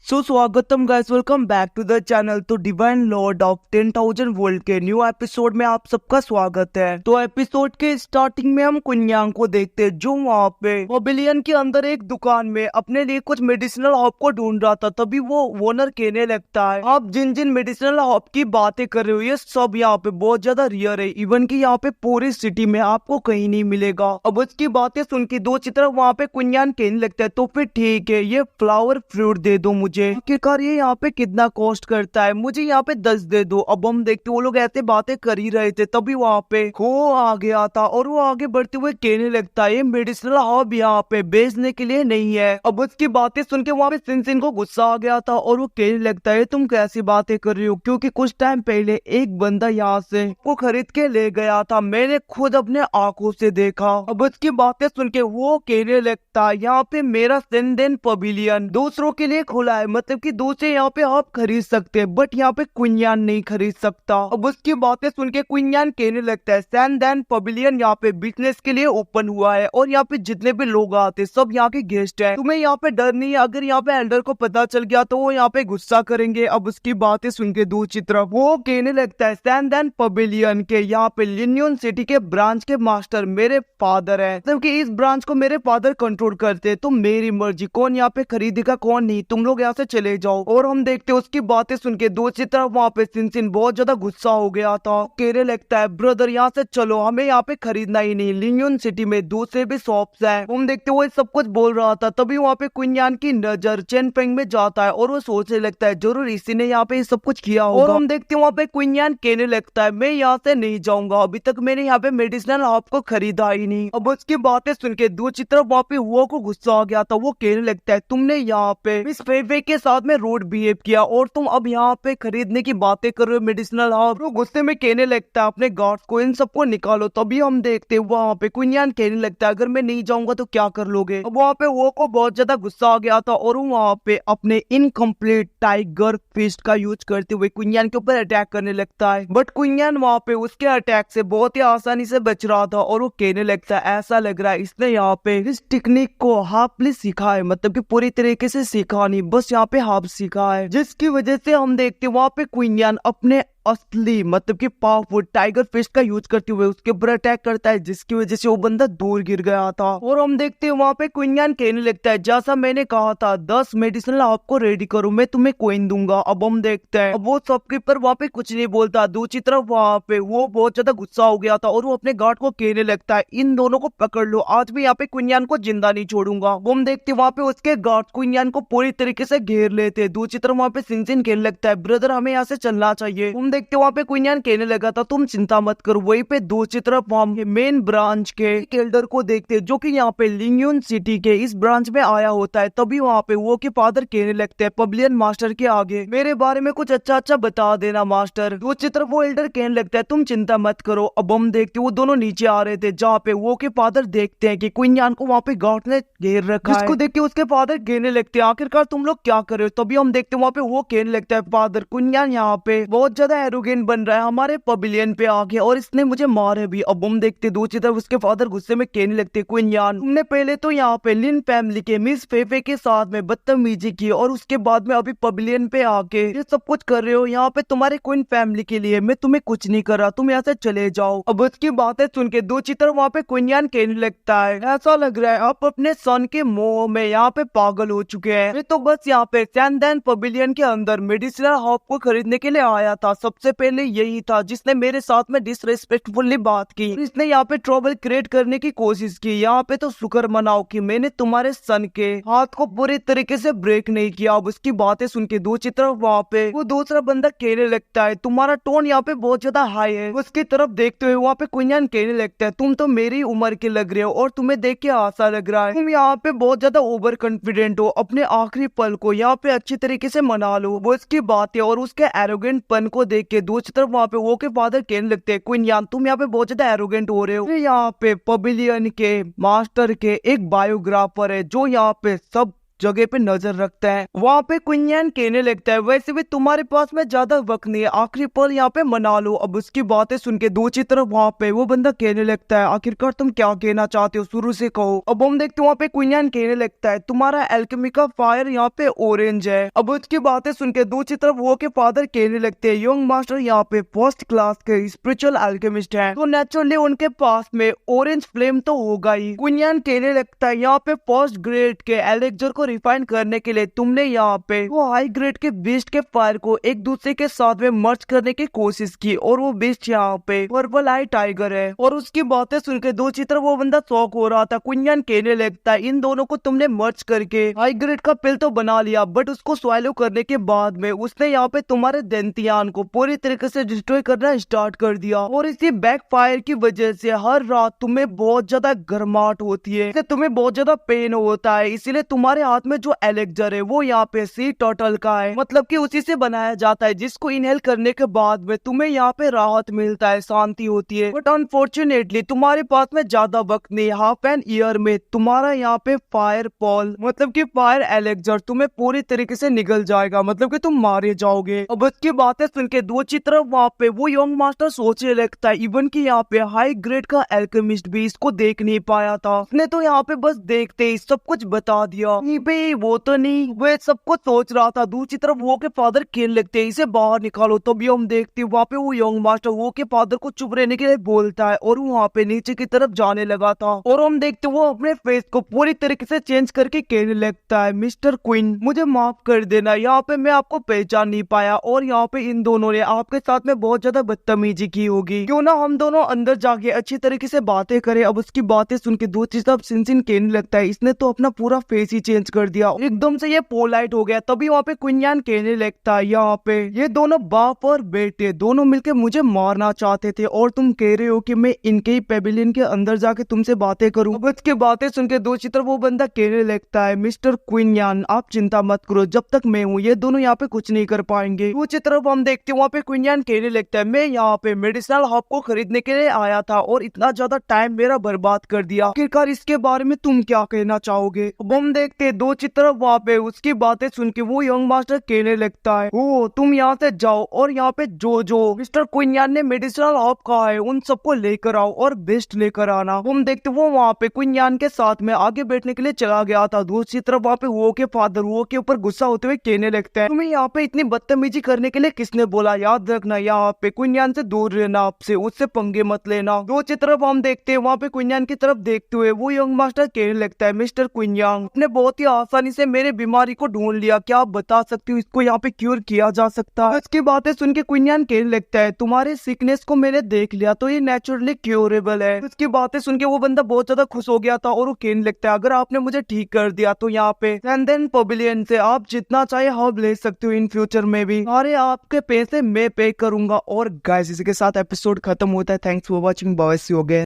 सो स्वागतम guys, welcome back to the channel. तो divine lord of 10,000 world के new episode में आप सबका स्वागत है। तो एपिसोड के स्टार्टिंग में हम कुन्यांग को देखते हैं जो वहाँ पे पवेलियन के अंदर एक दुकान में अपने लिए कुछ मेडिसिनल हॉप को ढूंढ रहा था। तभी वो ओनर कहने लगता है, आप जिन जिन मेडिसिनल हॉप की बातें कर रहे हो ये सब यहाँ पे बहुत ज्यादा रियर है, इवन की यहाँ पे पूरी सिटी में आपको कहीं नहीं मिलेगा। अब उसकी बातें सुन के दो चित्र वहाँ पे कुन्यान कहने लगता है, तो फिर ठीक है, ये फ्लावर फ्रूट दे दो मुझे। आखिरकार ये यहाँ पे कितना कॉस्ट करता है, मुझे यहाँ पे 10 दे दो। अब हम देखते वो लोग ऐसे बातें कर ही रहे थे, तभी वहाँ पे खो आ गया था और वो आगे बढ़ते हुए कहने लगता है, ये मेडिसिनल हब यहाँ पे बेचने के लिए नहीं है। अब उसकी बातें सुन के वहाँ पे सिनसिन को गुस्सा आ गया था और वो कहने लगता है, तुम कैसी बातें कर रही हो, क्योंकि कुछ टाइम पहले एक बंदा यहाँ से वो खरीद के ले गया था, मैंने खुद अपने आंखों से देखा। अब उसकी बातें सुन के वो कहने लगता है, यहाँ पे मेरा सेंडेन पवेलियन दूसरों के लिए खुला है, मतलब कि दूसरे यहाँ पे आप खरीद सकते हैं, बट यहाँ पे कुन्यान नहीं खरीद सकता। अब उसकी बातें सुन के कुन्यान कहने लगता है, सैंडैन पवेलियन यहाँ पे बिजनेस के लिए ओपन हुआ है और यहाँ पे जितने भी लोग आते सब यहाँ के गेस्ट हैं, तुम्हें यहाँ पे डर नहीं है, अगर यहाँ पे एल्डर को पता चल गया तो वो यहाँ पे गुस्सा करेंगे। अब उसकी बातें सुन के दूसरी तरफ वो कहने लगता है, सैंडैन पवेलियन के यहाँ पे लिनियन सिटी के ब्रांच के मास्टर मेरे फादर है, मतलब कि इस ब्रांच को मेरे फादर कंट्रोल करते, तो मेरी मर्जी, कौन यहाँ पे खरीदेगा कौन नहीं, तुम लोग यहाँ से चले जाओ। और हम देखते उसकी बातें सुन के दूसरी तरफ वहाँ पे सिनसिन बहुत ज्यादा गुस्सा हो गया था, कहने लगता है, ब्रदर यहाँ से चलो, हमें यहाँ पे खरीदना ही नहीं, लिनियन सिटी में दूसरे भी शॉप्स हैं। हम देखते वो सब कुछ बोल रहा था, तभी वहाँ पे कुन्यान की नजर चेनफेंग में जाता है और वो सोचने लगता है, जरूर इसी ने यहाँ पे सब कुछ किया होगा। और हम देखते वहाँ पे कुन्यान कहने लगता है, मैं यहाँ से नहीं जाऊंगा, अभी तक मैंने यहाँ पे मेडिसिनल हॉप को खरीदा ही नहीं। अब उसकी बातें सुन के दूसरी तरफ वहाँ पे हुआ को गुस्सा आ गया था, वो कहने लगता है, तुमने यहाँ पे मिस फेफे के साथ में रोड बिहेव किया और तुम अब यहाँ पे खरीदने की बातें कर रहे हो मेडिसिनल हॉप। वो गुस्से में कहने लगता है, अपने गार्ड्स को इन सबको निकालो। तभी हम देखते वहाँ पे कुन्यान कहने लगता है, अगर मैं नहीं जाऊंगा तो क्या कर लोगे। अब वहाँ पे वो को बहुत ज्यादा गुस्सा आ गया था और वहाँ पे अपने इनकम्प्लीट टाइगर फिस्ट का यूज करते हुए कुन्यान के ऊपर अटैक करने लगता है, बट कुन्यान वहाँ पे उसके अटैक से बहुत ही आसानी से बच रहा था और वो कहने लगता है, ऐसा लग रहा है इसने यहाँ पे इस टेक्निक को हाफली सीखा है, मतलब कि पूरी तरीके से सीखा नहीं, बस यहाँ पे हाफ सीखा है, जिसकी वजह से हम देखते वहाँ पे कुन्यान अपने असली मतलब कि पावरफुल टाइगर फिस्ट का यूज करते हुए उसके ऊपर अटैक करता है, जिसकी वजह से वो बंदा दूर गिर गया था। और हम देखते हैं वहाँ पे कुन्यान कहने लगता है, जैसा मैंने कहा था 10 मेडिसिनल आपको रेडी करो, मैं तुम्हें कोइन दूंगा। अब हम देखते हैं, अब वो शॉपकीपर वहाँ पे कुछ नहीं बोलता, दूसरी तरफ वहाँ पे वो बहुत ज्यादा गुस्सा हो गया था और वो अपने गार्ड को कहने लगता है, इन दोनों को पकड़ लो, आज भी यहाँ पे कुन्यान को जिंदा नहीं छोड़ूंगा। वो हम देखते वहाँ पे उसके गार्ड कुन्यान को पूरी तरीके से घेर लेते। दूसरी तरफ वहाँ पे सिनसिन कहने लगता है, ब्रदर हमें यहाँ से चलना चाहिए। हम देखते वहाँ पे कुन्यान कहने लगा था, तुम चिंता मत करो। वहीं पे दूसरी तरफ हम मेन ब्रांच के एल्डर को देखते जो कि यहाँ पे लिनियन सिटी के इस ब्रांच में आया होता है। तभी वहाँ पे वो के फादर कहने लगते हैं पवेलियन मास्टर के आगे, मेरे बारे में कुछ अच्छा अच्छा बता देना मास्टर। दूसरी तरफ वो एल्डर कहने लगता है, तुम चिंता मत करो। अब हम देखते वो दोनों नीचे आ रहे थे, जहाँ पे वो के फादर देखते हैं कि कुन्यान को वहाँ पे गार्ड ने घेर रखा है, जिसको देख के उसके फादर कहने लगते हैं, आखिरकार तुम लोग क्या कर रहे हो। तभी हम देखते वहाँ पे वो कहने लगता है, फादर कुन्यान यहाँ पे बहुत ज्यादा एरोगेंट बन रहा है, हमारे पवेलियन पे आ गया और इसने मुझे मारे भी। अब हम देखते दूसरी तरफ उसके फादर गुस्से में कहने लगते, कुन्यान तुमने पहले तो यहाँ पे लिन फैमिली के मिस फेफे के साथ में बदतमीजी की और उसके बाद में अभी पवेलियन पे आके ये सब कुछ कर रहे हो, यहाँ पे तुम्हारे क्वीन फैमिली के लिए, मैं तुम्हें कुछ नहीं कर रहा, तुम यहाँ से चले जाओ। अब उसकी बातें सुन के दूसरी तरफ वहाँ पे कुन्यान कहने लगता है, ऐसा लग रहा है आप अपने सन के मोह में यहाँ पे पागल हो चुके हैं, मैं तो बस यहाँ पे सैंडैन पवेलियन के अंदर मेडिसिनल हॉप को खरीदने के लिए आया था, सबसे पहले यही था जिसने मेरे साथ में डिसरेस्पेक्टफुली बात की, इसने यहाँ पे ट्रबल क्रिएट करने की कोशिश की। यहाँ पे तो शुक्र मनाओ कि मैंने तुम्हारे सन के हाथ को पूरी तरीके से ब्रेक नहीं किया। अब उसकी बातें सुन के दूसरी तरफ वहाँ पे वो दूसरा बंदा कहने लगता है, तुम्हारा टोन यहाँ पे बहुत ज्यादा हाई है। उसकी तरफ देखते हुए वहाँ पे कुन्यान कहने लगता है, तुम तो मेरी उम्र के लग रहे हो और तुम्हें देख के आशा लग रहा है, तुम यहाँ पे बहुत ज्यादा ओवर कॉन्फिडेंट हो, अपने आखिरी पल को यहाँ पे अच्छी तरीके से मना लो। वो उसकी बातें और उसके एरोगेंट पन को देख के दूसरी तरफ वहाँ पे वो के फादर कहने लगते हैं, कुन्यान तुम यहाँ पे बहुत ज्यादा एरोगेंट हो रहे हो, यहाँ पे पवेलियन के मास्टर के एक बायोग्राफर है जो यहाँ पे सब जगह पे नजर रखता है। वहाँ पे कुंयान कहने लगता है वैसे भी तुम्हारे पास में ज्यादा वक्त नहीं है, आखिरी पल यहाँ पे मना लो। अब उसकी बातें सुन के दूसरी तरफ वहाँ पे वो बंदा कहने लगता है आखिरकार तुम क्या कहना चाहते हो, शुरू से कहो। अब हम देखते वहाँ पे कुंयान कहने लगता है तुम्हारा एल्केमी का फायर यहाँ पे ऑरेंज है। अब उसकी बातें सुन के दूसरी तरफ वो के फादर कहने लगते हैं यंग मास्टर यहाँ पे फर्स्ट क्लास के स्पिरिचुअल एल्केमिस्ट है, तो नेचुरली उनके पास में ऑरेंज फ्लेम तो होगा ही। कुंयान कहने लगता है यहाँ पे फर्स्ट ग्रेड के एलेक्जर को रिफाइन करने के लिए तुमने यहाँ पे वो हाई ग्रेड के बीस्ट के फायर को एक दूसरे के साथ में मर्ज करने की कोशिश की, और वो बीस्ट यहाँ पे पर्पल आई टाइगर है। और उसकी बातें सुन के दूसरी तरफ वो बंदा शॉक हो रहा था। कुंयान कहने लगता है इन दोनों को तुमने मर्ज करके हाई ग्रेड का पिल तो बना लिया, बट उसको स्वालो करने के बाद में उसने यहाँ पे तुम्हारे दंतियान को पूरी तरीके से डिस्ट्रॉय करना स्टार्ट कर दिया, और इसी बैक फायर की वजह से हर रात तुम्हें बहुत ज्यादा गर्माहट होती है, इससे तुम्हें बहुत ज्यादा पेन होता है। इसीलिए तुम्हारे हाथ में जो एलेक्जर है वो यहाँ पे सी टर्टल का है, मतलब कि उसी से बनाया जाता है, जिसको इनहेल करने के बाद में तुम्हें यहाँ पे राहत मिलता है, शांति होती है। बट अनफॉर्चुनेटली तुम्हारे पास में ज्यादा वक्त नहीं, हाफ एन ईयर में तुम्हारा यहाँ पे फायर पॉल मतलब कि फायर एलेक्जर तुम्हें पूरी तरीके से निगल जाएगा, मतलब कि तुम मारे जाओगे। अब उसकी बातें सुन के दूसरी तरफ वहाँ पे वो यंग मास्टर सोचने लगता है इवन की यहाँ पे हाई ग्रेड का एल्केमिस्ट भी इसको देख नहीं पाया था, उसने तो यहाँ पे बस देखते ही सब कुछ बता दिया। भाई वो तो नहीं, वो सब कुछ सोच रहा था। दूसरी तरफ वो के फादर खेल लगते हैं इसे बाहर निकालो। तभी हम देखते हैं वहाँ पे वो यंग मास्टर वो के फादर को चुप रहने के लिए बोलता है, और वो वहाँ पे नीचे की तरफ जाने लगा था। और हम देखते वो अपने फेस को पूरी तरीके से चेंज करके कहने लगता है मिस्टर क्वीन मुझे माफ कर देना, यहाँ पे मैं आपको पहचान नहीं पाया, और यहाँ पे इन दोनों ने आपके साथ में बहुत ज्यादा बदतमीजी की होगी, क्यों ना हम दोनों अंदर जाके अच्छी तरीके से बातें करें। अब उसकी बातें सुन के दूसरी तरफ सिनसिन कहने लगता है इसने तो अपना पूरा फेस ही चेंज कर दिया, एकदम से ये पोलाइट हो गया। तभी वहाँ पे कुंयान कहने लगता है यहाँ पे ये दोनों बाप और बेटे दोनों मिलके मुझे मारना चाहते थे, और तुम कह रहे हो कि मैं इनके ही पेविलियन के अंदर जाके तुमसे बातें करूं। अब उसकी बातें सुन के दूसरी तरफ वो बंदा कहने लगता है मिस्टर कुंयान आप चिंता मत करो, जब तक मैं हूँ ये दोनों यहाँ पे कुछ नहीं कर पाएंगे। दूसरी तरफ हम देखते वहाँ पे कुंयान कहने लगता है मैं यहाँ पे मेडिसिनल हब को खरीदने के लिए आया था, और इतना ज्यादा टाइम मेरा बर्बाद कर दिया, आखिरकार इसके बारे में तुम क्या कहना चाहोगे। अब हम देखते दूसरी तरफ वहाँ पे उसकी बातें सुन के वो यंग मास्टर कहने लगता है ओ तुम यहाँ से जाओ, और यहाँ पे जो मिस्टर कुंयान ने मेडिसिनल हब कहा है उन सबको लेकर आओ और बेस्ट लेकर आना। हम देखते वो वहाँ पे कुंयान के साथ में आगे बैठने के लिए चला गया था। दूसरी तरफ वहाँ पे वो के फादर वो के ऊपर गुस्सा होते हुए कहने लगता है तुम्हें यहाँ पे इतनी बदतमीजी करने के लिए किसने बोला, याद रखना यहाँ पे कुंयान से दूर रहना, आपसे उससे पंगे मत लेना। दूसरी तरफ हम देखते हैं वहाँ पे कुंयान की तरफ देखते हुए वो यंग मास्टर कहने लगता है मिस्टर कुंयान आपने बहुत ही आसानी से मेरे बीमारी को ढूंढ लिया, क्या आप बता सकते हो इसको यहाँ पे क्योर किया जा सकता है। इसकी बातें सुन के कुंयान कहने लगता है तुम्हारे सिकनेस को मैंने देख लिया तो ये नेचुरली क्योरेबल है। उसकी बातें सुन के वो बंदा बहुत ज्यादा खुश हो गया था, और वो कहने लगता है अगर आपने मुझे ठीक कर दिया तो यहाँ पे सैंदन पवेलियन से आप जितना चाहे हब ले सकते हो इन फ्यूचर में भी, अरे आपके पैसे मैं पे करूंगा। और गाइस इसी के साथ एपिसोड खत्म होता है। Thanks for watching, bye see you again.